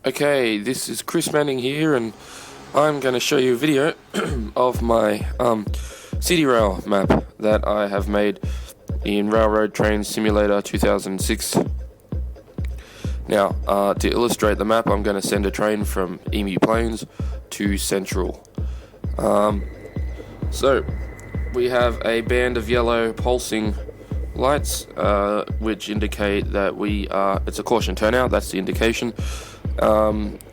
Okay, this is Chris Manning here, and I'm going to show you a video of my Cityrail map that I have made in Railroad Train Simulator 2006. Now, to illustrate the map, I'm going to send a train from Emu Plains to Central. So, we have a band of yellow pulsing lights, which indicate that it's a caution turnout. That's the indication.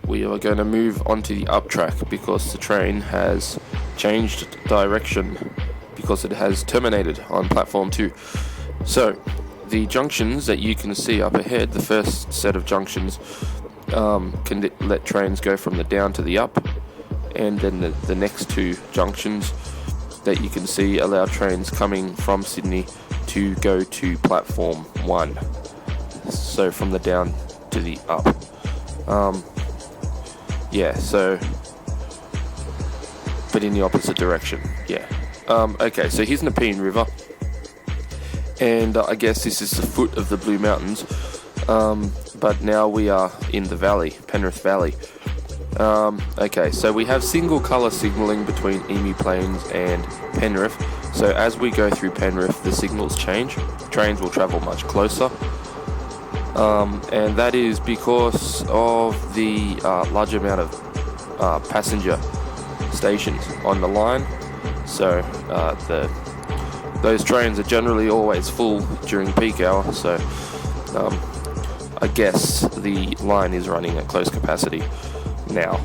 We are going to move onto the up track because the train has changed direction because it has terminated on platform 2. So the junctions that you can see up ahead, the first set of junctions, can let trains go from the down to the up, and then the next two junctions that you can see allow trains coming from Sydney to go to platform 1, so from the down to the up. But in the opposite direction. Okay, so here's Nepean River, and I guess this is the foot of the Blue Mountains, but now we are in the valley, Penrith Valley. Okay, so we have single colour signalling between Emu Plains and Penrith, so as we go through Penrith the signals change, trains will travel much closer. And that is because of the large amount of passenger stations on the line. So those trains are generally always full during peak hour, so I guess the line is running at close capacity now.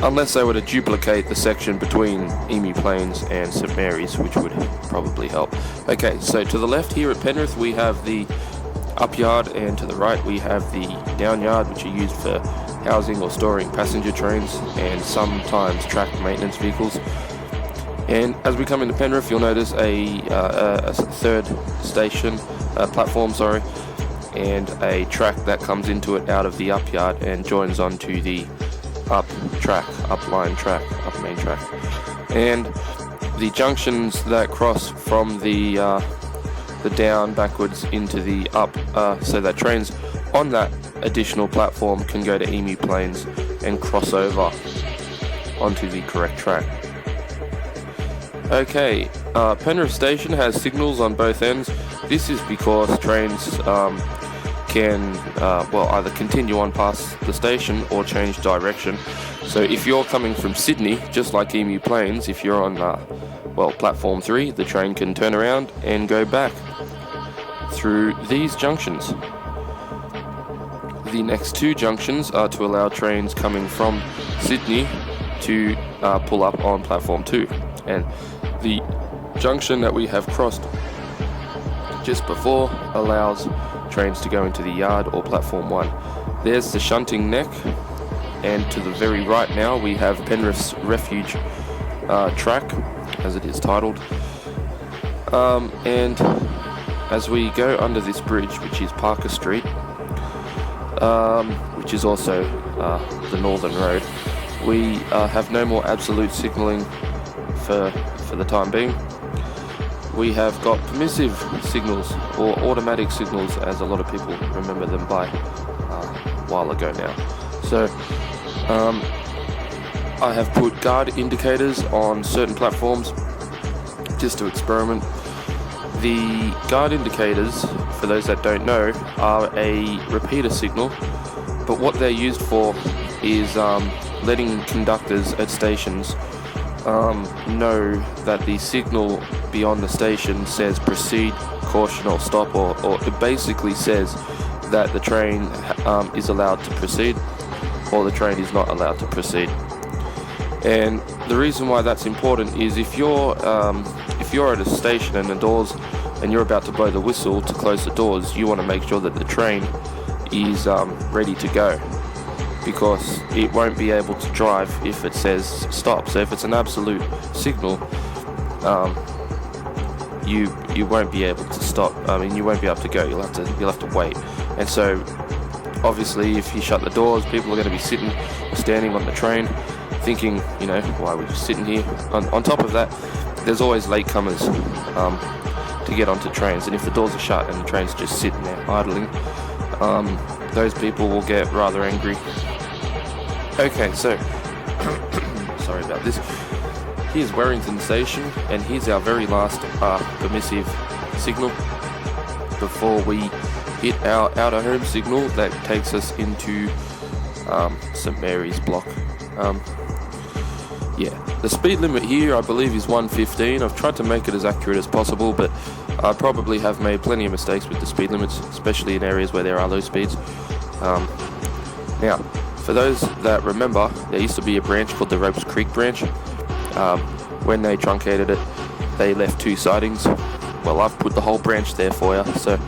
Unless they were to duplicate the section between Emu Plains and St Mary's, which would probably help. Okay, so to the left here at Penrith we have the up yard, and to the right we have the down yard, which are used for housing or storing passenger trains and sometimes track maintenance vehicles. And as we come into Penrith, you'll notice a third station, platform, and a track that comes into it out of the up yard and joins onto the up main track. And the junctions that cross from the down backwards into the up, so that trains on that additional platform can go to Emu Plains and cross over onto the correct track. Okay, Penrith Station has signals on both ends. This is because trains can either continue on past the station or change direction. So if you're coming from Sydney, just like Emu Plains, if you're on platform 3, the train can turn around and go back through these junctions. The next two junctions are to allow trains coming from Sydney to pull up on platform 2, and the junction that we have crossed just before allows trains to go into the yard or platform 1. There's the shunting neck, and to the very right now we have Penrith's refuge track, as it is titled, and as we go under this bridge, which is Parker Street, which is also the Northern Road, we have no more absolute signalling for the time being. We have got permissive signals, or automatic signals, as a lot of people remember them by a while ago now. So I have put guard indicators on certain platforms just to experiment. The guard indicators, for those that don't know, are a repeater signal, but what they're used for is letting conductors at stations know that the signal beyond the station says proceed, caution, or stop, or it basically says that the train is allowed to proceed or the train is not allowed to proceed. And the reason why that's important is if you're at a station and the doors, and you're about to blow the whistle to close the doors, you want to make sure that the train is ready to go, because it won't be able to drive if it says stop. So if it's an absolute signal, you won't be able to stop. You won't be able to go. You'll have to wait. And so obviously if you shut the doors, people are going to be sitting or standing on the train thinking, why are we just sitting here? On top of that, there's always latecomers to get onto trains, and if the doors are shut and the train's just sitting there idling, those people will get rather angry. Okay, so sorry about this. Here's Warrington Station, and here's our very last permissive signal before we hit our outer home signal that takes us into St Mary's block. Yeah, the speed limit here I believe is 115. I've tried to make it as accurate as possible, but I probably have made plenty of mistakes with the speed limits, especially in areas where there are low speeds. Now, for those that remember, there used to be a branch called the Ropes Creek branch. When they truncated it, they left 2 sidings. Well, I've put the whole branch there for you. So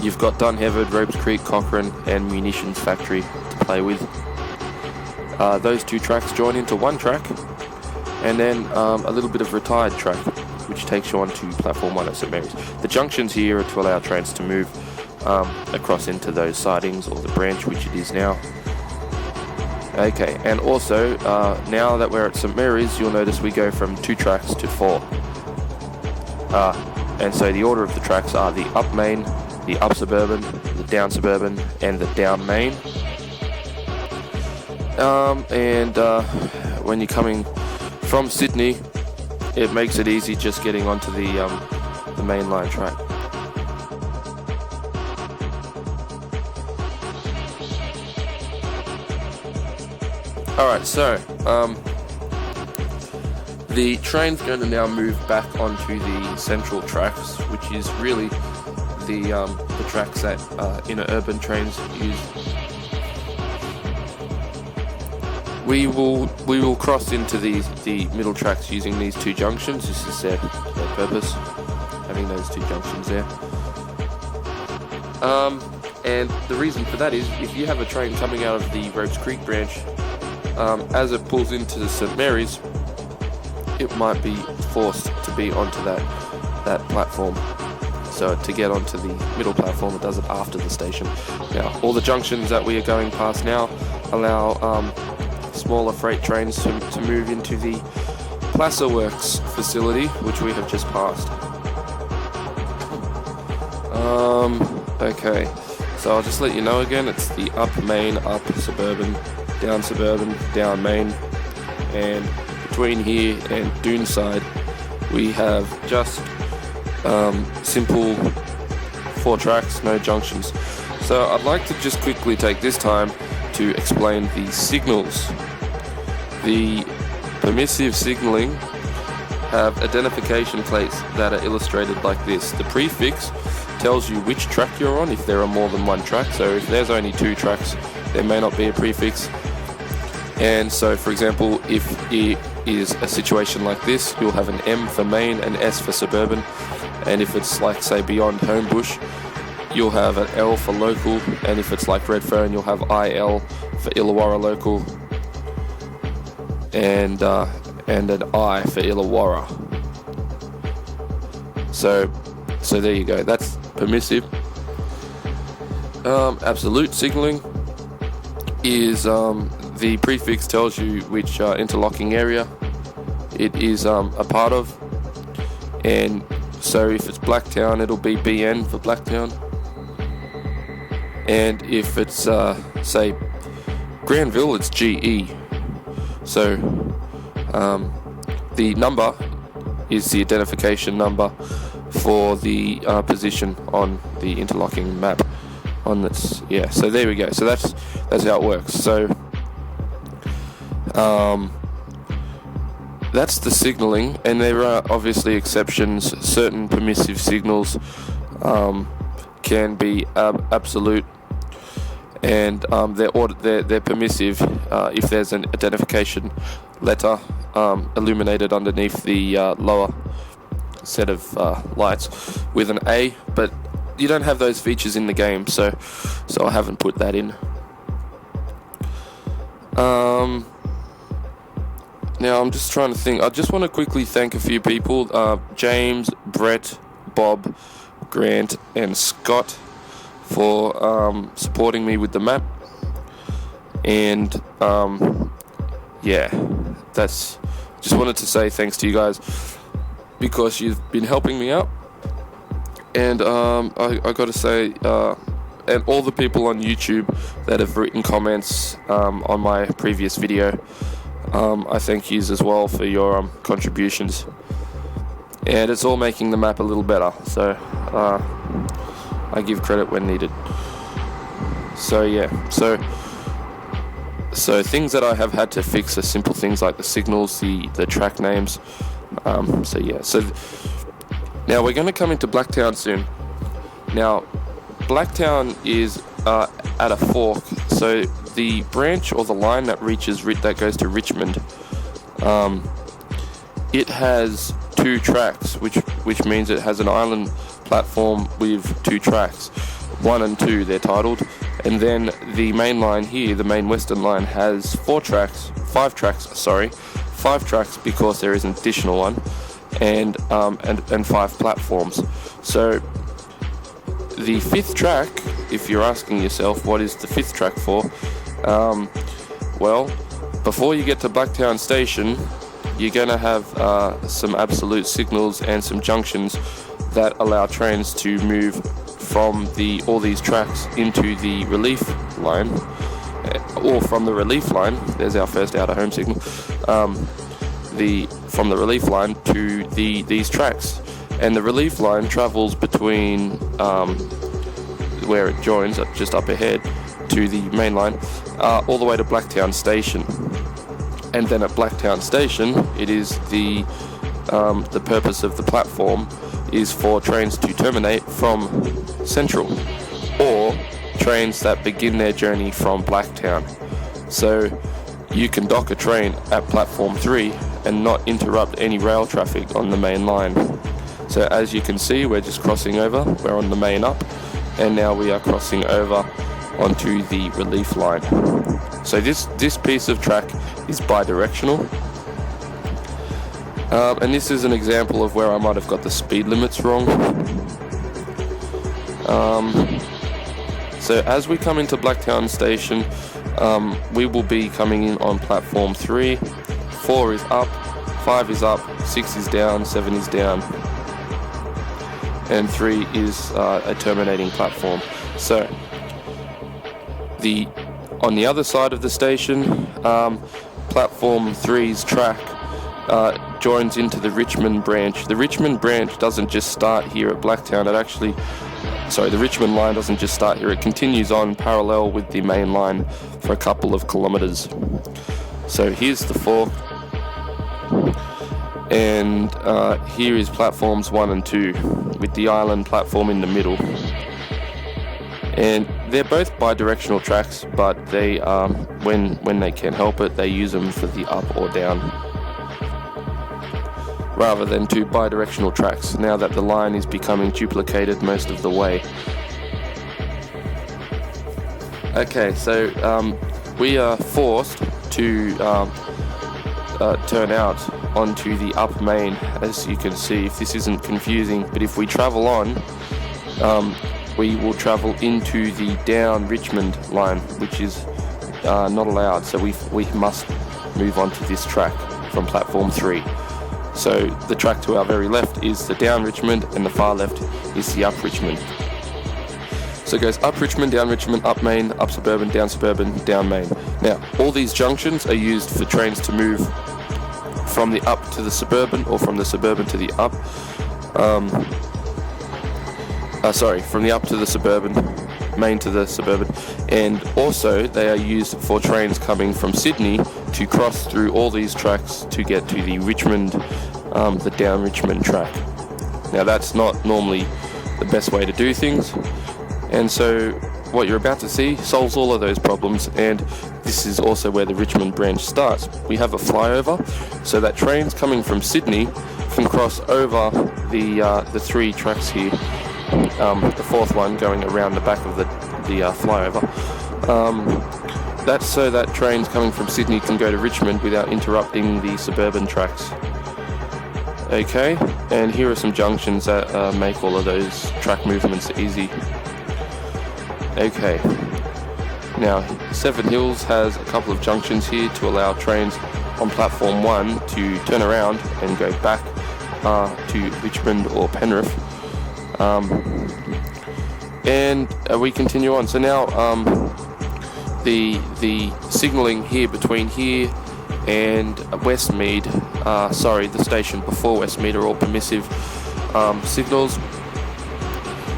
you've got Dunhevard, Ropes Creek, Cochrane and Munitions Factory to play with. Those 2 tracks join into one track, and then a little bit of retired track, which takes you on to platform 1 at St Mary's. The junctions here are to allow trains to move across into those sidings, or the branch, which it is now. Okay, and also now that we're at St Mary's, you'll notice we go from 2 tracks to 4. And so the order of the tracks are the up main, the up suburban, the down suburban, and the down main. And when you're coming from Sydney, it makes it easy just getting onto the main line track. Alright, so the train's going to now move back onto the central tracks, which is really the tracks that inner urban trains use. We will cross into the middle tracks using these 2 junctions. This is their purpose, having those 2 junctions there. And the reason for that is, if you have a train coming out of the Ropes Creek branch, as it pulls into St Mary's, it might be forced to be onto that platform. So to get onto the middle platform, it does it after the station. Now, all the junctions that we are going past now allow smaller freight trains to move into the Placer Works facility, which we have just passed. Okay, so I'll just let you know again, it's the up main, up suburban, down main, and between here and Doonside we have just simple 4 tracks, no junctions. So I'd like to just quickly take this time to explain the signals. The permissive signalling have identification plates that are illustrated like this. The prefix tells you which track you're on if there are more than 1 track. So if there's only 2 tracks, there may not be a prefix. And so, for example, if it is a situation like this, you'll have an M for main and S for suburban. And if it's like, say, beyond Homebush, you'll have an L for local. And if it's like Redfern, you'll have IL for Illawarra local, and an I for Illawarra. So there you go. That's permissive. Absolute signalling is the prefix tells you which interlocking area it is a part of, and so if it's Blacktown, it'll be BN for Blacktown, and if it's say Granville, it's GE. So the number is the identification number for the position on the interlocking map. So there we go. So that's how it works. So that's the signalling, and there are obviously exceptions. Certain permissive signals can be absolute, and they're permissive if there's an identification letter illuminated underneath the lower set of lights with an A, but you don't have those features in the game, so I haven't put that in. Now I'm just trying to think. I just want to quickly thank a few people, James, Brett, Bob, Grant and Scott, for supporting me with the map. And just wanted to say thanks to you guys, because you've been helping me out. And I got to say, and all the people on YouTube that have written comments on my previous video. I thank yous as well for your contributions, and it's all making the map a little better, so I give credit when needed. So yeah, so things that I have had to fix are simple things like the signals, the track names. So now we're going to come into Blacktown soon. Now Blacktown is at a fork, so the branch or the line that goes to Richmond, it has 2 tracks, which means it has an island platform with 2 tracks, 1 and 2 they're titled, and then the main line here, the main Western Line, has 5 tracks because there is an additional one, and 5 platforms. So the 5th track, if you're asking yourself what is the 5th track for, well, before you get to Blacktown Station, you're going to have some absolute signals and some junctions that allow trains to move from all these tracks into the relief line, or from the relief line. There's our first out of home signal. From the relief line to these tracks, and the relief line travels between where it joins just up ahead to the main line, all the way to Blacktown Station. And then at Blacktown Station, it is the purpose of the platform is for trains to terminate from Central, or trains that begin their journey from Blacktown. So you can dock a train at platform 3 and not interrupt any rail traffic on the main line. So as you can see, we're just crossing over, we're on the main up, and now we are crossing over onto the relief line. So this piece of track is bi-directional, and this is an example of where I might have got the speed limits wrong. So as we come into Blacktown Station, we will be coming in on platform 3, 4 is up, 5 is up, 6 is down, 7 is down, and 3 is a terminating platform. So on the other side of the station, platform 3's track joins into the Richmond branch. The Richmond branch doesn't just start here at Blacktown. The Richmond line doesn't just start here. It continues on parallel with the main line for a couple of kilometres. So here's the fork, and here is platforms 1 and 2 with the island platform in the middle. And they're both bi-directional tracks, but they when they can help it, they use them for the up or down, rather than 2 bi-directional tracks, now that the line is becoming duplicated most of the way. Okay, so we are forced to turn out onto the up main, as you can see, if this isn't confusing, but if we travel on, we will travel into the down Richmond line, which is not allowed, so we must move on to this track from platform 3. So the track to our very left is the down Richmond, and the far left is the up Richmond. So it goes up Richmond, down Richmond, up main, up suburban, down main. Now, all these junctions are used for trains to move from the up to the suburban, or from the suburban to the up. From the up to the suburban, main to the suburban, and also they are used for trains coming from Sydney to cross through all these tracks to get to the Richmond, the down Richmond track. Now that's not normally the best way to do things, and so what you're about to see solves all of those problems, and this is also where the Richmond branch starts. We have a flyover so that trains coming from Sydney can cross over the 3 tracks here. The 4th one going around the back of the flyover. That's so that trains coming from Sydney can go to Richmond without interrupting the suburban tracks. Okay, and here are some junctions that make all of those track movements easy. Okay, now Seven Hills has a couple of junctions here to allow trains on platform 1 to turn around and go back to Richmond or Penrith. and we continue on. So now the signalling here between here and Westmead, the station before Westmead, are all permissive signals.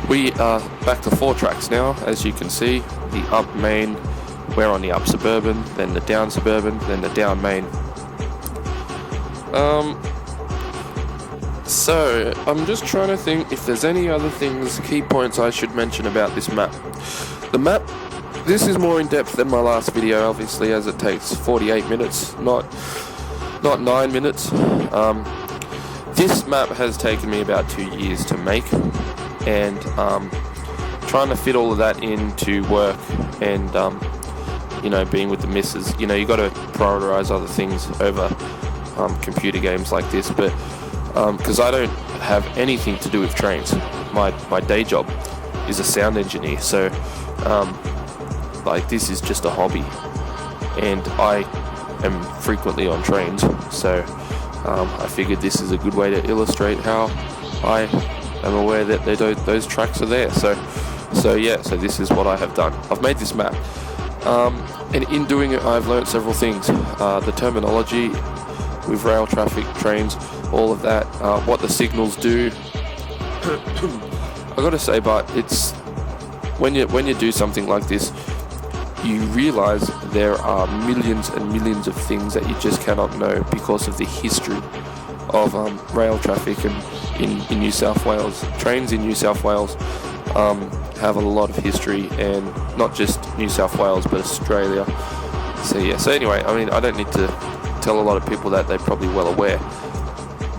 We are back to 4 tracks now, as you can see. The up main, we're on the up suburban, then the down suburban, then the down main. So I'm just trying to think if there's any other things, key points I should mention about this map. The map, this is more in depth than my last video, obviously, as it takes 48 minutes, not 9 minutes. This map has taken me about 2 years to make, and trying to fit all of that into work and being with the missus, you got to prioritize other things over computer games like this. But because I don't have anything to do with trains, my day job is a sound engineer, so this is just a hobby, and I am frequently on trains, so I figured this is a good way to illustrate how I am aware that those tracks are there. So this is what I have done. I've made this map, and in doing it I've learnt several things. The terminology with rail traffic, trains, all of that, what the signals do. I gotta say, but it's when you do something like this, you realise there are millions and millions of things that you just cannot know because of the history of rail traffic in New South Wales. Trains in New South Wales have a lot of history, and not just New South Wales but Australia. So anyway, I mean, I don't need to tell a lot of people that, they're probably well aware,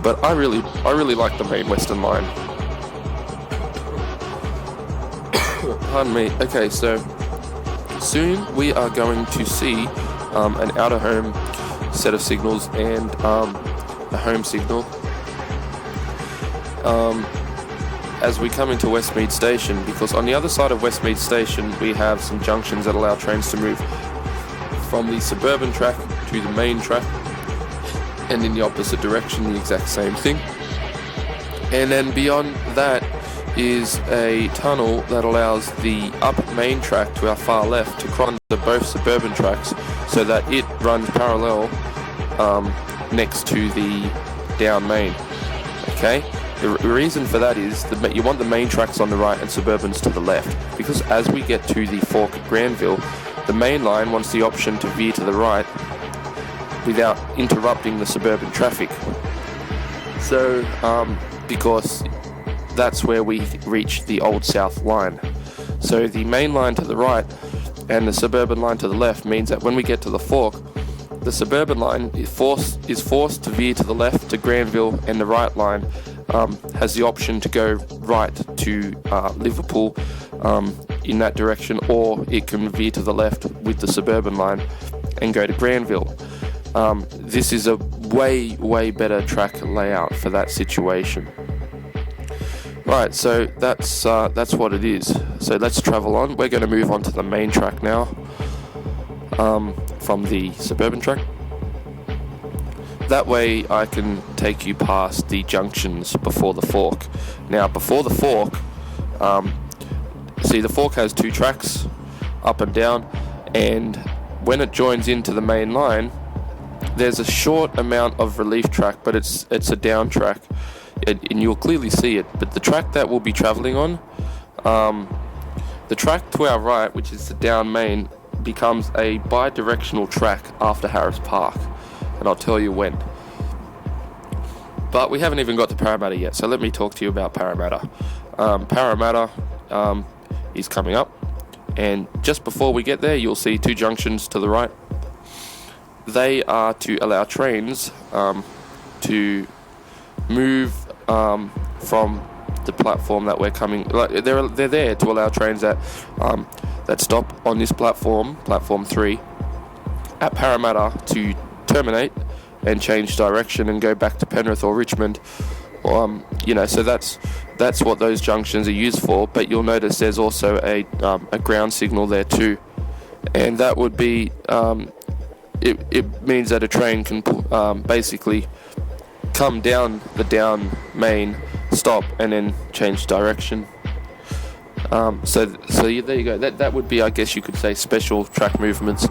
but I really like the main Western Line. Pardon me. Okay, so soon we are going to see an outer home set of signals and a home signal as we come into Westmead Station, because on the other side of Westmead Station we have some junctions that allow trains to move from the suburban track to the main track, and in the opposite direction the exact same thing. And then beyond that is a tunnel that allows the up main track to our far left to cross both suburban tracks, so that it runs parallel next to the down main. Okay, the reason for that is that you want the main tracks on the right and suburbans to the left, because as we get to the fork at Granville, the main line wants the option to veer to the right without interrupting the suburban traffic. So because that's where we reach the Old South line. So the main line to the right and the suburban line to the left means that when we get to the fork, the suburban line is forced to veer to the left to Granville, and the right line has the option to go right to Liverpool in that direction, or it can veer to the left with the suburban line and go to Granville. This is a way better track layout for that situation. Right, so that's what it is. So let's travel on. We're going to move on to the main track now, from the suburban track. That way I can take you past the junctions before the fork. Now, before the fork, see, the fork has 2 tracks, up and down, and when it joins into the main line, there's a short amount of relief track, but it's a down track, and you'll clearly see it. But the track that we'll be travelling on, the track to our right, which is the down main, becomes a bi-directional track after Harris Park, and I'll tell you when. But we haven't even got to Parramatta yet, so let me talk to you about Parramatta. Parramatta is coming up, and just before we get there, you'll see 2 junctions to the right. They are to allow trains to move from the platform that we're coming. They're there to allow trains that stop on this platform 3 at Parramatta to terminate and change direction and go back to Penrith or Richmond. So that's what those junctions are used for. But you'll notice there's also a ground signal there too, and that would be it means that a train can basically come down the down main, stop, and then change direction. So there you go. That would be, I guess you could say, special track movements.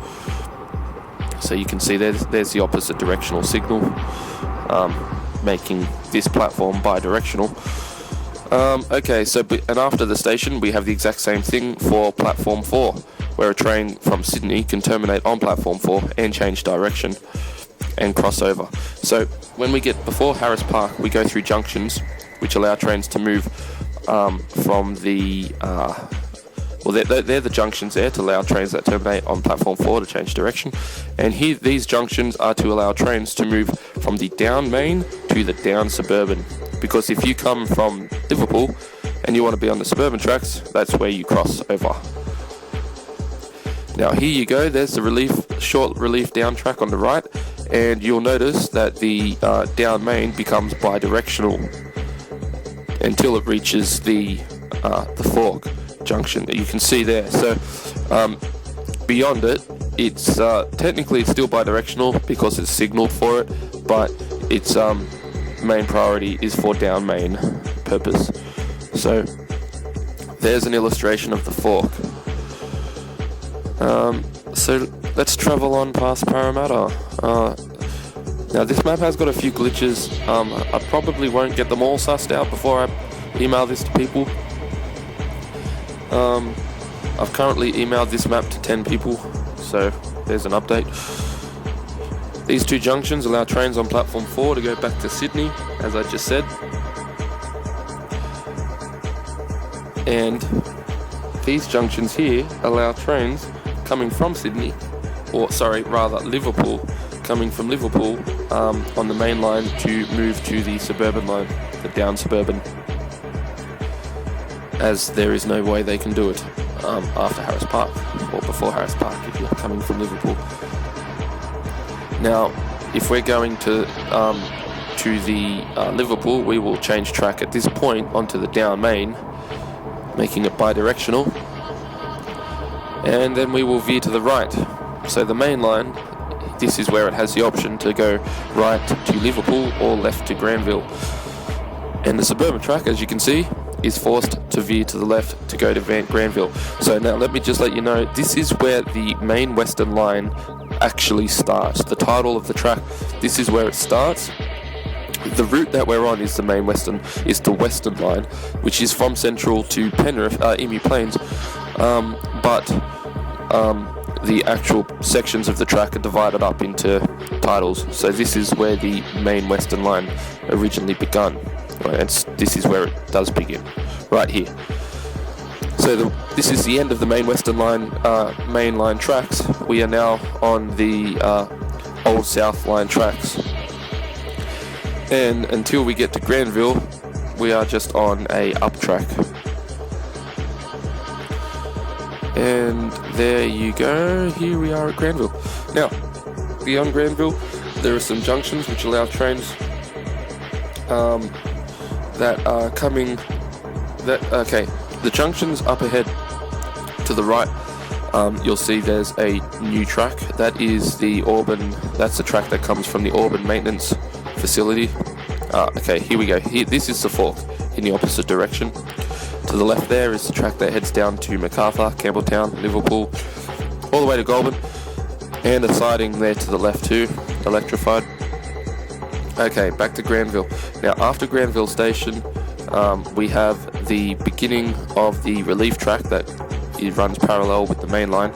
So you can see there's the opposite directional signal, making this platform bi-directional. Okay, and after the station we have the exact same thing for platform 4, where a train from Sydney can terminate on platform 4 and change direction and cross over. So when we get before Harris Park, we go through junctions which allow trains to move from the they're the junctions there to allow trains that terminate on platform 4 to change direction, and here these junctions are to allow trains to move from the down main to the down suburban, because if you come from Liverpool and you want to be on the suburban tracks, that's where you cross over. Now here you go, there's the short relief down track on the right, and you'll notice that the down main becomes bi-directional until it reaches the fork junction that you can see there. So beyond it, it's technically it's still bi-directional because it's signaled for it, but its main priority is for down main purpose. So there's an illustration of the fork. So let's travel on past Parramatta. Now this map has got a few glitches. I probably won't get them all sussed out before I email this to people. I've currently emailed this map to 10 people, so there's an update. These two junctions allow trains on platform 4 to go back to Sydney, as I just said. And these junctions here allow trains coming from Sydney, Liverpool, coming from Liverpool on the main line to move to the suburban line, the down suburban, as there is no way they can do it after Harris Park or before Harris Park if you're coming from Liverpool. Now, if we're going to the Liverpool, we will change track at this point onto the down main, making it bi-directional, and then we will veer to the right. So the main line, this is where it has the option to go right to Liverpool or left to Granville. And the suburban track, as you can see, is forced to veer to the left to go to Granville. So now let me just let you know, this is where the main Western Line actually starts. The title of the track, this is where it starts. The route that we're on is the main Western, is the Western Line, which is from Central to Penrith, Emu Plains, but the actual sections of the track are divided up into titles. So this is where the main Western Line originally begun, right? And this is where it does begin, right here. So this is the end of the main Western Line, main line tracks. We are now on the old South Line tracks, and until we get to Granville, we are just on a up track. And there you go, here we are at Granville. Now, beyond Granville, there are some junctions which allow trains that are coming, the junctions up ahead to the right, you'll see there's a new track. That is the Auburn, that's the track that comes from the Auburn maintenance facility. Okay, here we go. This is the fork in the opposite direction. To the left there is the track that heads down to Macarthur, Campbelltown, Liverpool, all the way to Goulburn, and a siding there to the left too, electrified. Okay, back to Granville. Now after Granville Station, we have the beginning of the relief track that it runs parallel with the main line.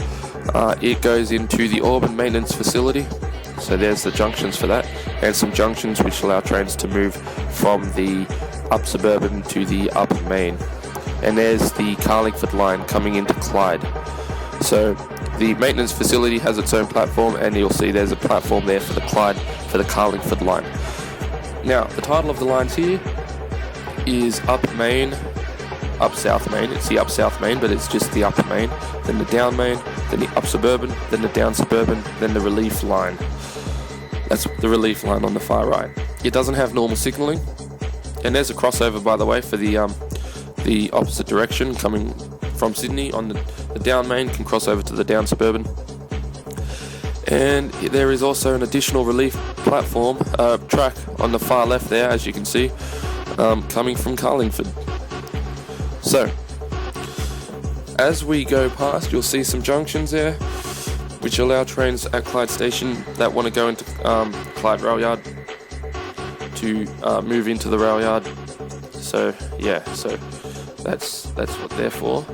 It goes into the Auburn maintenance facility, so there's the junctions for that, and some junctions which allow trains to move from the up suburban to the up main. And there's the Carlingford line coming into Clyde. So the maintenance facility has its own platform, and you'll see there's a platform there for the Carlingford line. Now the title of the lines here is up main, up south main. It's the up south main, but it's just the up main, then the down main, then the up suburban, then the down suburban, then the relief line. That's the relief line on the far right. It doesn't have normal signalling, and there's a crossover, by the way, for the opposite direction coming from Sydney on the down main can cross over to the down suburban. And there is also an additional relief platform track on the far left there, as you can see, coming from Carlingford. So as we go past, you'll see some junctions there, which allow trains at Clyde Station that want to go into Clyde Rail Yard to move into the rail yard. So yeah, so that's what they're for.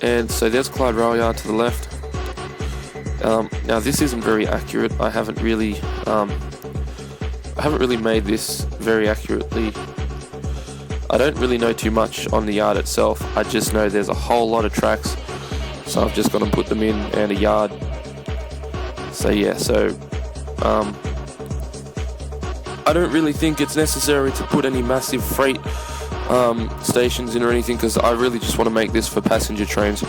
And so there's Clyde Rail Yard to the left. Now this isn't very accurate. I haven't really made this very accurately. I don't really know too much on the yard itself. I just know there's a whole lot of tracks, so I've just got to put them in, and a yard. So yeah, I don't really think it's necessary to put any massive freight stations in or anything, because I really just want to make this for passenger trains.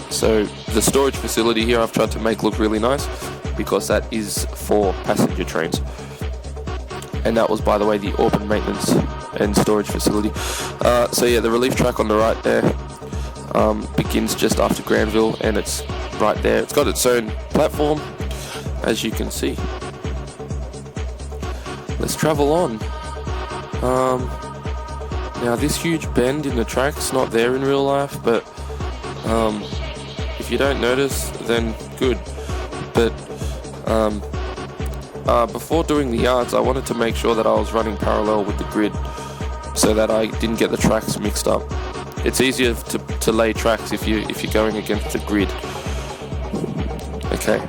So the storage facility here I've tried to make look really nice, because that is for passenger trains. And that was, by the way, the Auburn maintenance and storage facility. So yeah, the relief track on the right there begins just after Granville, and it's right there. It's got its own platform, as you can see. Let's travel on. Now this huge bend in the track's not there in real life, but if you don't notice, then good. But before doing the yards, I wanted to make sure that I was running parallel with the grid, so that I didn't get the tracks mixed up. It's easier to lay tracks if you're going against the grid. Okay.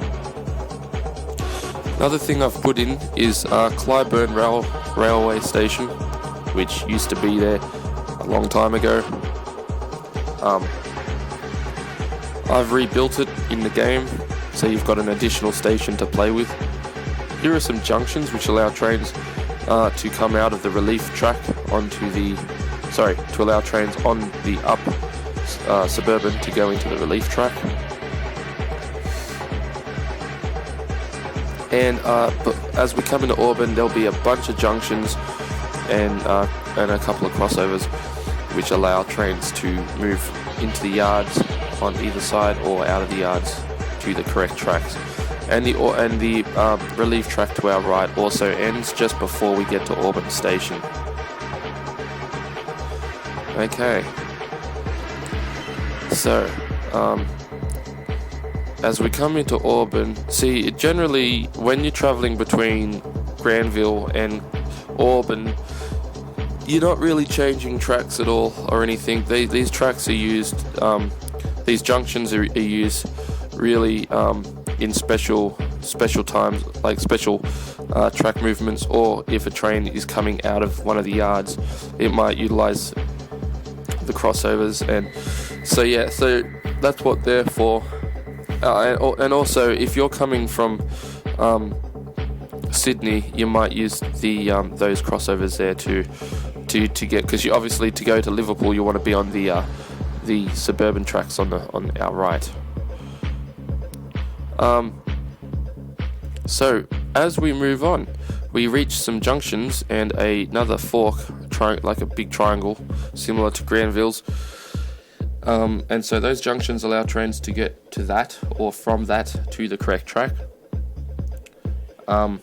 Another thing I've put in is Clyde Railway Station, which used to be there a long time ago. I've rebuilt it in the game, so you've got an additional station to play with. Here are some junctions which allow trains to come out of the relief track to allow trains on the up suburban to go into the relief track. And but as we come into Auburn, there'll be a bunch of junctions and a couple of crossovers which allow trains to move into the yards on either side or out of the yards to the correct tracks. And the relief track to our right also ends just before we get to Auburn Station. Okay. So, as we come into Auburn, see, generally when you're travelling between Granville and Auburn, you're not really changing tracks at all or anything. These tracks are used, these junctions are used really in special times, like special track movements, or if a train is coming out of one of the yards, it might utilize the crossovers. And so yeah, so that's what they're for. And also, if you're coming from Sydney, you might use the those crossovers there to get, because you obviously, to go to Liverpool, you want to be on the suburban tracks on our right. So as we move on, we reach some junctions and another fork, like a big triangle, similar to Granville's. And so those junctions allow trains to get to that, or from that to the correct track. And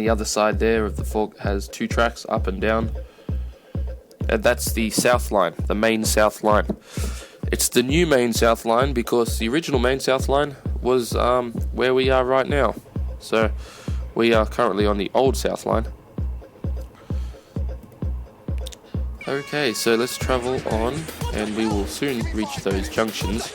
the other side there of the fork has two tracks, up and down. And that's the South Line, the main South Line. It's the new main South Line, because the original main South Line was where we are right now. So we are currently on the old South Line. Okay, so let's travel on, and we will soon reach those junctions.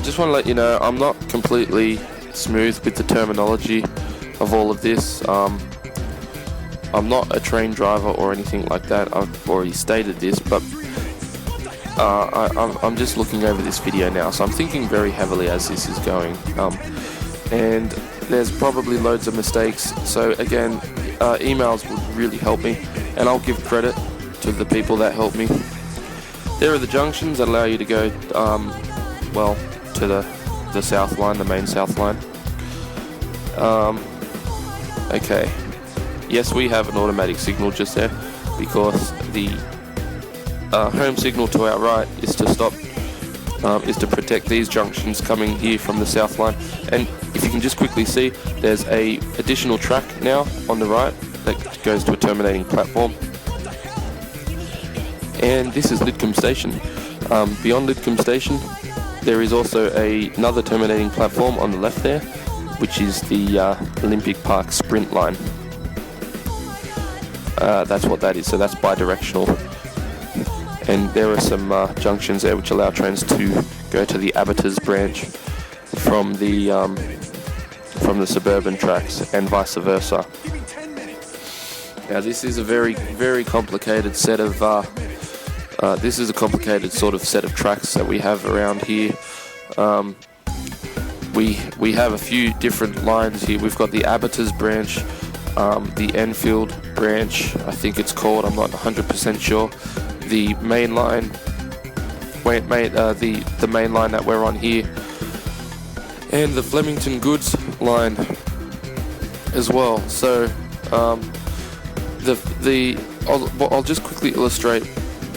Just want to let you know, I'm not completely smooth with the terminology of all of this. I'm not a train driver or anything like that. I've already stated this, but I'm just looking over this video now, so I'm thinking very heavily as this is going, and there's probably loads of mistakes. So again, emails would really help me, and I'll give credit to the people that help me. There are the junctions that allow you to go to the South Line, the main South Line. Okay, yes, we have an automatic signal just there, because the home signal to our right is to stop is to protect these junctions coming here from the South Line. And if you can just quickly see, there's a additional track now on the right that goes to a terminating platform. And this is Lidcombe Station. Beyond Lidcombe Station, there is also another terminating platform on the left there, which is the Olympic Park Sprint line. That's what that is, so that's bi-directional. And there are some junctions there which allow trains to go to the Abattoirs branch from the suburban tracks and vice versa. Now this is a very, very complicated set of sort of set of tracks that we have around here. We have a few different lines here. We've got the Abattoirs branch, the Enfield branch, I think it's called, I'm not 100% sure. The main line, the main line that we're on here, and the Flemington Goods line as well. So I'll just quickly illustrate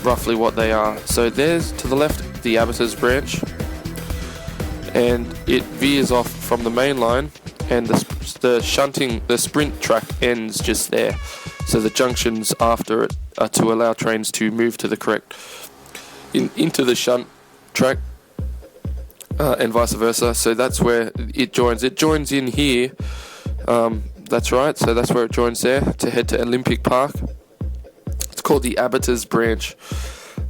roughly what they are. So there's to the left the Abattoirs branch, and it veers off from the main line, and the sprint track ends just there. So the junctions after it are to allow trains to move to the correct into the shunt track, and vice versa. So that's where it joins. It joins in here. That's right. So that's where it joins there to head to Olympic Park. It's called the Abattoirs branch,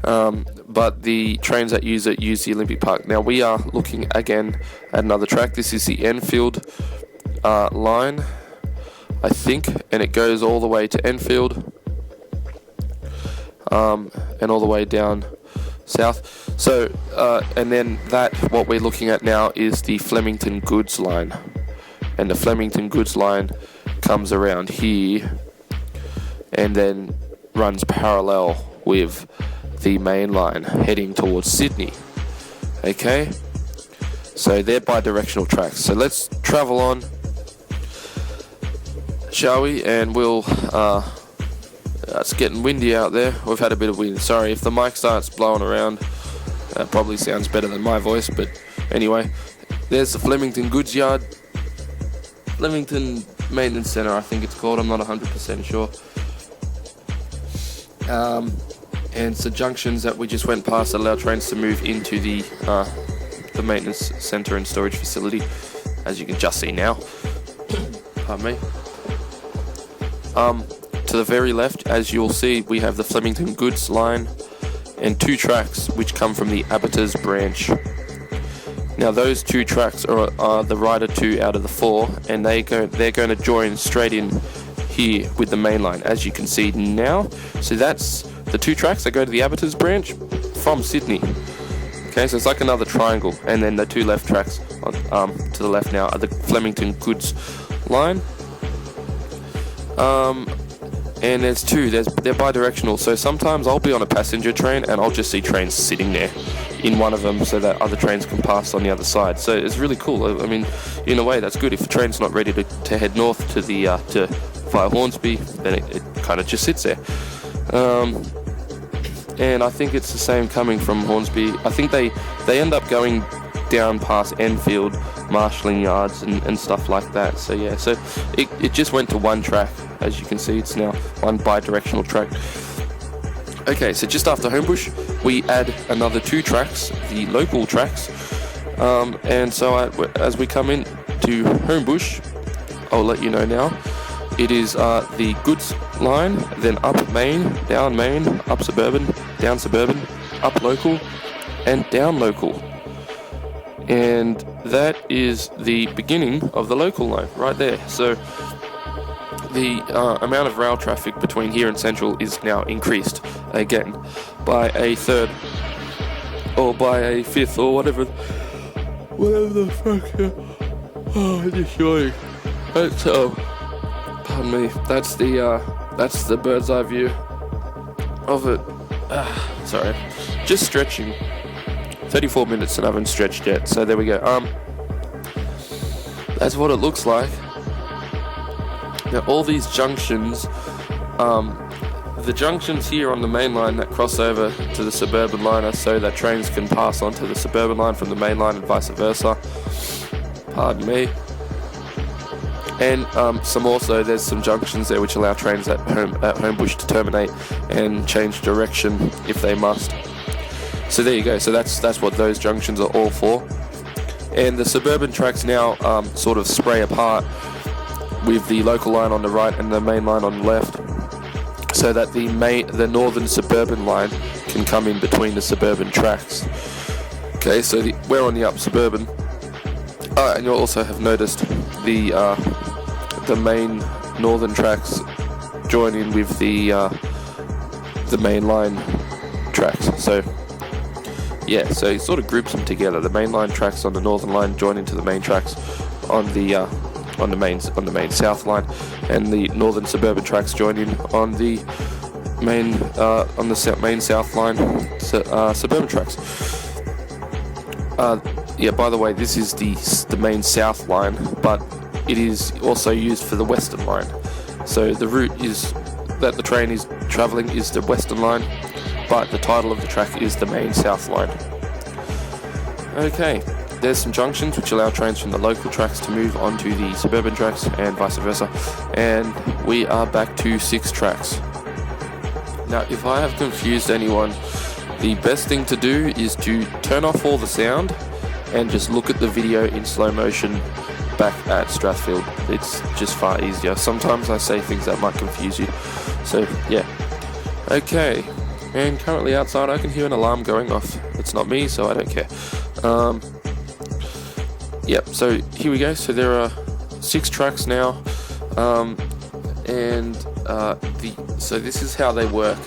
but the trains that use it use the Olympic Park. Now we are looking again at another track. This is the Enfield line, I think, and it goes all the way to Enfield, and all the way down south. So, and then what we're looking at now is the Flemington Goods line, and the Flemington Goods line comes around here, and then runs parallel with the main line heading towards Sydney. Okay, so they're bi-directional tracks. So let's travel on, shall we? And we'll it's getting windy out there. We've had a bit of wind. Sorry if the mic starts blowing around. That probably sounds better than my voice, but anyway, there's the Flemington Goods Yard, Flemington Maintenance Centre, I think it's called. I'm not 100% sure. And so junctions that we just went past allow trains to move into the maintenance centre and storage facility, as you can just see now. Pardon me. To the very left, as you'll see, we have the Flemington Goods line and two tracks which come from the Abattoirs branch. Now those two tracks are the Rider 2 out of the 4, and they're going to join straight in here with the main line, as you can see now. So that's the two tracks that go to the Abattoirs branch from Sydney. Okay, so it's like another triangle, and then the two left tracks to the left now are the Flemington Goods line. And there's two. They're bi-directional. So sometimes I'll be on a passenger train and I'll just see trains sitting there in one of them, so that other trains can pass on the other side. So it's really cool. I mean, in a way, that's good. If a train's not ready to head north to the via Hornsby, then it kind of just sits there. And I think it's the same coming from Hornsby. I think they end up going down past Enfield, marshalling yards and stuff like that. So yeah, so it just went to one track. As you can see, it's now one bi-directional track. Okay, so just after Homebush, we add another two tracks, the local tracks. And so as we come in to Homebush, I'll let you know now. It is the Goods line, then up main, up suburban, down suburban, up local, and down local. And that is the beginning of the local line right there. So the amount of rail traffic between here and Central is now increased again by a third or by a fifth or whatever the fuck. Oh, I'm just yawning. That's pardon me. That's the bird's eye view of it. Sorry, just stretching. 34 minutes and I haven't stretched yet. So there we go. That's what it looks like. Now all these junctions, The junctions here on the main line that cross over to the suburban line are so that trains can pass on to the suburban line from the main line and vice versa. Pardon me. And there's some junctions there which allow trains at Homebush to terminate and change direction if they must. So there you go. So that's what those junctions are all for. And the suburban tracks now sort of spray apart with the local line on the right and the main line on the left, so that the northern suburban line can come in between the suburban tracks. Okay, so we're on the up suburban, and you'll also have noticed the main northern tracks join in with the main line tracks. So yeah, so it sort of groups them together. The main line tracks on the northern line join into the main tracks on the main south line, and the northern suburban tracks join in on the main south line suburban tracks. Yeah, by the way, this is the main south line, but it is also used for the western line. So the route that the train is travelling is the western line, but the title of the track is the main south line. Okay, there's some junctions which allow trains from the local tracks to move onto the suburban tracks and vice versa. And we are back to 6 tracks. Now, if I have confused anyone, the best thing to do is to turn off all the sound and just look at the video in slow motion back at Strathfield. It's just far easier. Sometimes I say things that might confuse you. So, yeah. Okay. And currently outside I can hear an alarm going off. It's not me, so I don't care. Yep, so here we go. So there are 6 tracks now. So this is how they work.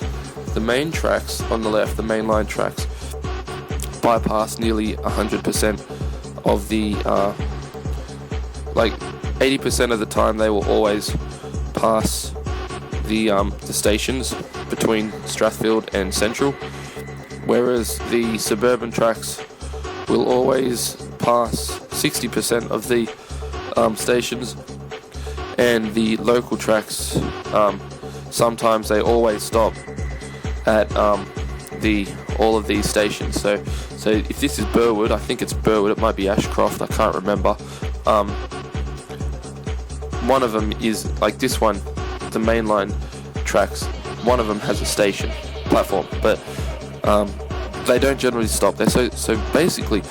The main tracks on the left, the main line tracks, bypass nearly 100% of the, 80% of the time they will always pass the stations between Strathfield and Central, whereas the suburban tracks will always pass 60% of the stations, and the local tracks sometimes they always stop at all of these stations. So if this is Burwood, I think it's Burwood, it might be Ashcroft, I can't remember. One of them is like this one, the mainline tracks, one of them has a station platform, but they don't generally stop there. So basically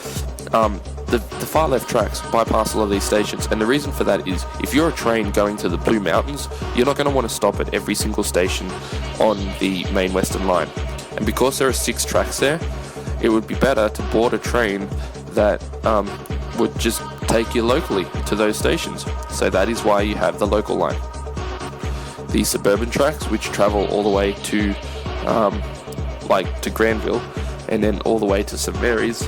the far left tracks bypass all of these stations, and the reason for that is if you're a train going to the Blue Mountains, you're not going to want to stop at every single station on the main Western Line, and because there are 6 tracks there, it would be better to board a train that would just take you locally to those stations. So that is why you have the local line. The suburban tracks, which travel all the way to to Granville and then all the way to St Mary's,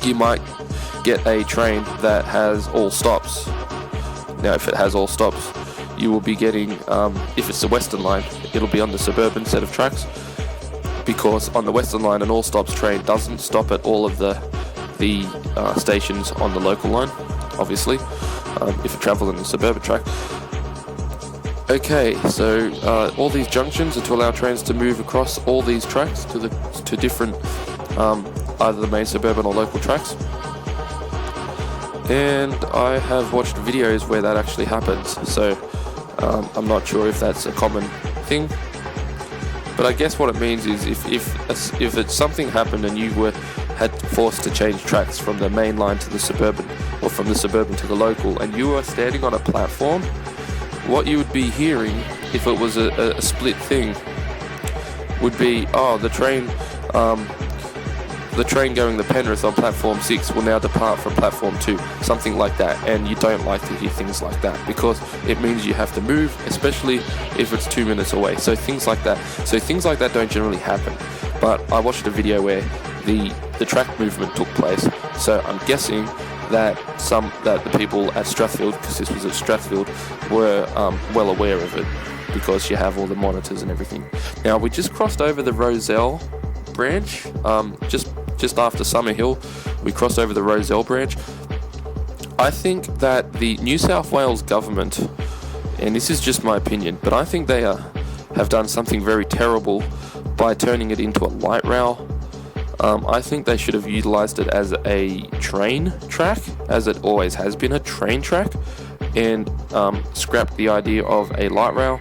you might get a train that has all stops. Now if it has all stops, you will be getting, if it's the Western Line, it'll be on the suburban set of tracks, because on the Western Line an all stops train doesn't stop at all of the stations on the local line, obviously, if it travels on the suburban track. Okay, so all these junctions are to allow trains to move across all these tracks to different either the main suburban or local tracks. And I have watched videos where that actually happens, so I'm not sure if that's a common thing. But I guess what it means is if it's something happened and you had forced to change tracks from the main line to the suburban, or from the suburban to the local, and you were standing on a platform, what you would be hearing if it was a split thing would be, the train going to Penrith on platform 6 will now depart from platform 2, something like that. And you don't like to hear things like that, because it means you have to move, especially if it's 2 minutes away. So things like that don't generally happen. But I watched a video where the track movement took place, so I'm guessing that the people at Strathfield, because this was at Strathfield, were well aware of it, because you have all the monitors and everything. Now we just crossed over the Rozelle branch, just after Summerhill, we crossed over the Rozelle branch. I think that the New South Wales government, and this is just my opinion, but I think they have done something very terrible by turning it into a light rail. I think they should have utilised it as a train track, as it always has been a train track, and scrapped the idea of a light rail,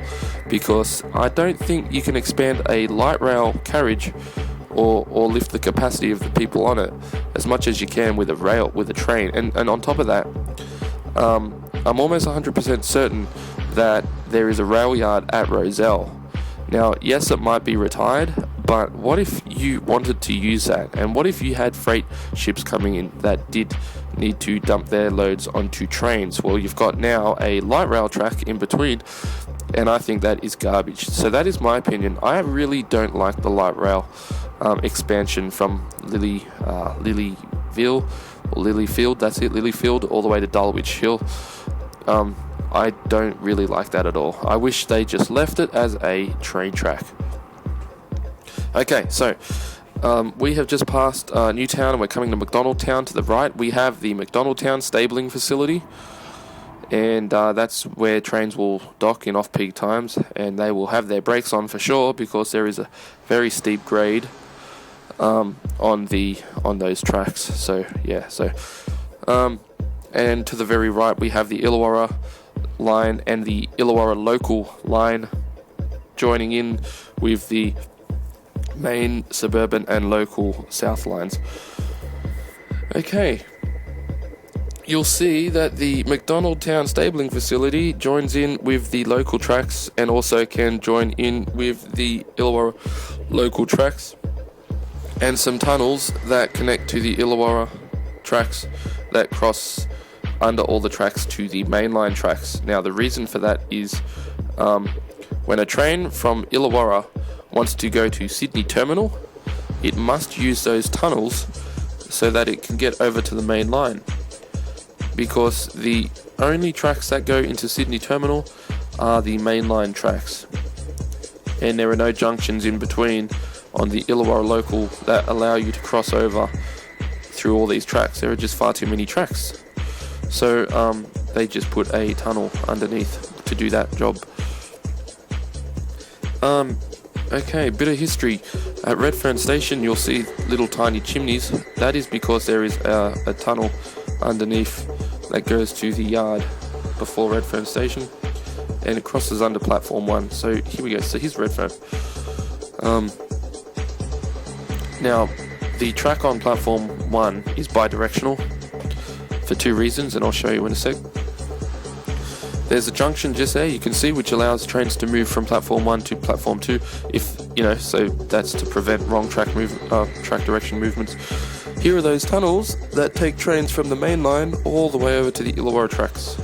because I don't think you can expand a light rail carriage or lift the capacity of the people on it as much as you can with a train. And on top of that, I'm almost 100% certain that there is a rail yard at Rozelle. Now, yes, it might be retired, but what if you wanted to use that? And what if you had freight ships coming in that did need to dump their loads onto trains? Well, you've got now a light rail track in between, and I think that is garbage. So that is my opinion. I really don't like the light rail expansion from Lilyfield, Lilyfield, all the way to Dulwich Hill. I don't really like that at all. I wish they just left it as a train track. Okay, so we have just passed Newtown and we're coming to McDonaldtown. To the right, we have the McDonaldtown stabling facility, and that's where trains will dock in off-peak times, and they will have their brakes on for sure, because there is a very steep grade on those tracks. So yeah, and to the very right we have the Illawarra line and the Illawarra local line joining in with the main suburban and local south lines. Okay, you'll see that the McDonaldtown stabling facility joins in with the local tracks and also can join in with the Illawarra local tracks, and some tunnels that connect to the Illawarra tracks that cross under all the tracks to the mainline tracks. Now, the reason for that is when a train from Illawarra wants to go to Sydney Terminal, it must use those tunnels so that it can get over to the main line, because the only tracks that go into Sydney Terminal are the mainline tracks, and there are no junctions in between on the Illawarra local that allow you to cross over through all these tracks. There are just far too many tracks. So they just put a tunnel underneath to do that job. Okay, bit of history. At Redfern Station you'll see little tiny chimneys. That is because there is a tunnel underneath that goes to the yard before Redfern Station, and it crosses under platform 1. So here we go. So here's Redfern. Now, the track on platform 1 is bi-directional for 2 reasons, and I'll show you in a sec. There's a junction just there, you can see, which allows trains to move from platform 1 to platform 2, so that's to prevent wrong track direction movements. Here are those tunnels that take trains from the main line all the way over to the Illawarra tracks,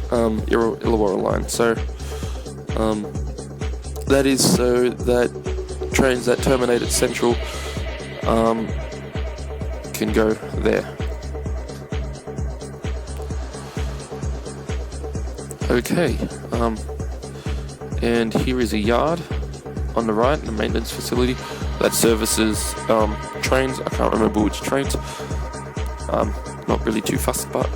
Illawarra line. So that is so that trains that terminate at Central can go there. Okay, and here is a yard on the right, the maintenance facility that services trains. I can't remember which trains. Not really too fussed, but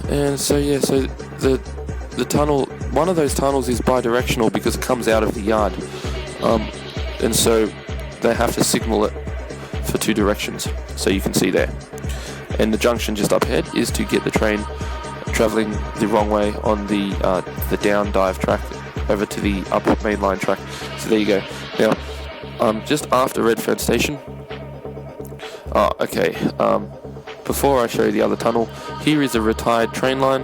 and so yeah, so the tunnel, one of those tunnels is bi-directional because it comes out of the yard, and so they have to signal it for 2 directions, so you can see there. And the junction just up ahead is to get the train travelling the wrong way on the down dive track over to the up mainline track. So there you go. Now, just after Redfern Station. Before I show you the other tunnel, here is a retired train line,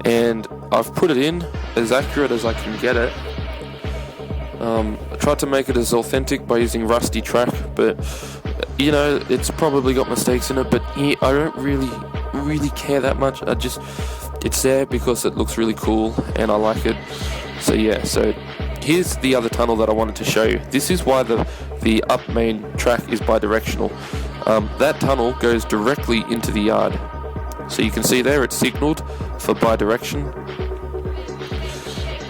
and I've put it in as accurate as I can get it. I tried to make it as authentic by using rusty track, but it's probably got mistakes in it, but I don't really care that much. It's there because it looks really cool and I like it. So yeah, so here's the other tunnel that I wanted to show you. This is why the up main track is bi-directional. That tunnel goes directly into the yard. So you can see there it's signalled for bi-direction.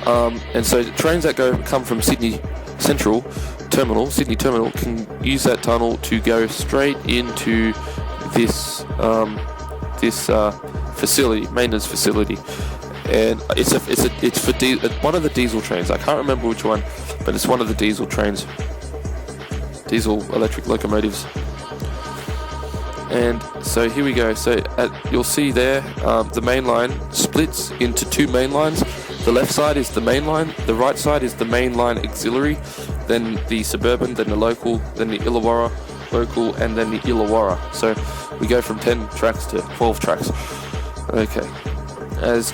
And so the trains that come from Sydney Terminal can use that tunnel to go straight into this maintenance facility, and it's for one of the diesel trains. I can't remember which one, but it's one of the diesel trains, diesel electric locomotives. And so here we go. So you'll see there, the main line splits into two main lines. The left side is the main line, the right side is the main line auxiliary, then the suburban, then the local, then the Illawarra local, and then the Illawarra. So we go from 10 tracks to 12 tracks. Okay. As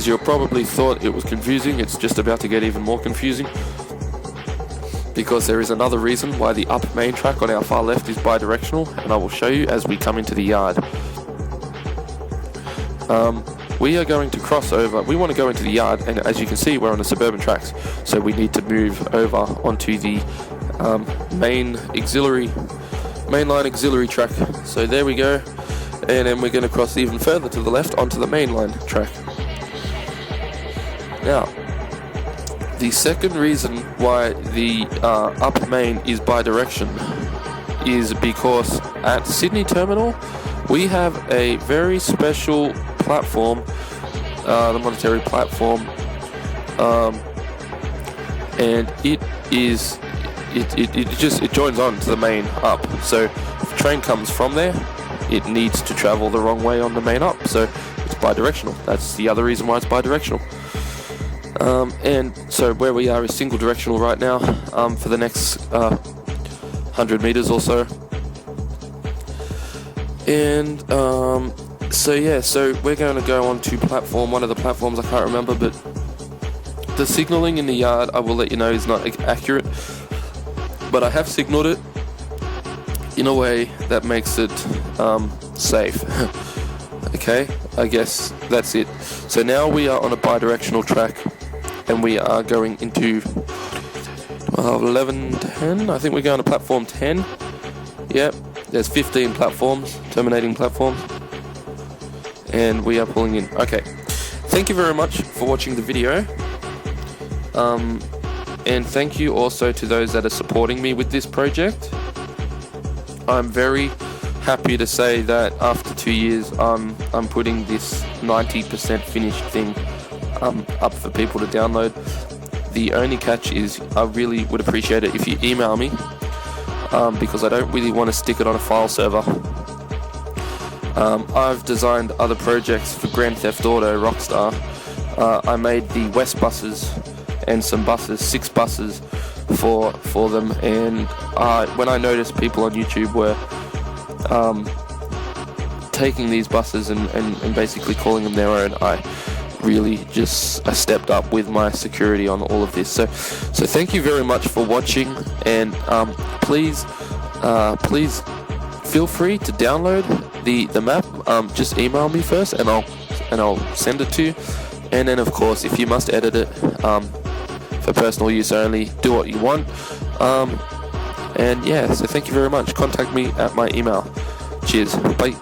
you probably thought it was confusing, it's just about to get even more confusing, because there is another reason why the up main track on our far left is bi-directional, and I will show you as we come into the yard. We are going to cross over. We want to go into the yard, and as you can see, we're on the suburban tracks, so we need to move over onto the main line auxiliary track. So there we go, and then we're going to cross even further to the left onto the main line track. Now, the second reason why the up main is bi-direction is because at Sydney Terminal we have a very special platform, the monetary platform, and it joins on to the main up. So if a train comes from there, it needs to travel the wrong way on the main up, so it's bi-directional. That's the other reason why it's bi-directional. And so where we are is single directional right now, for the next 100 meters or so. And so we're going to go on to one of the platforms, I can't remember, but the signalling in the yard, I will let you know, is not accurate, but I have signaled it in a way that makes it safe. Okay, I guess that's it. So now we are on a bi-directional track, and we are going into 10. I think we're going to platform 10. Yep, there's 15 platforms, terminating platforms, and we are pulling in. Okay, thank you very much for watching the video, and thank you also to those that are supporting me with this project. I'm very happy to say that after 2 years, I'm putting this 90% finished thing up for people to download. The only catch is I really would appreciate it if you email me, because I don't really want to stick it on a file server. I've designed other projects for Grand Theft Auto Rockstar. I made the West buses and some buses, 6 buses for them, and when I noticed people on YouTube were taking these buses and basically calling them their own, I really just stepped up with my security on all of this. So thank you very much for watching, and please feel free to download the map. Just email me first, and I'll send it to you. And then of course, if you must edit it for personal use only, do what you want. And yeah, so thank you very much. Contact me at my email. Cheers. Bye.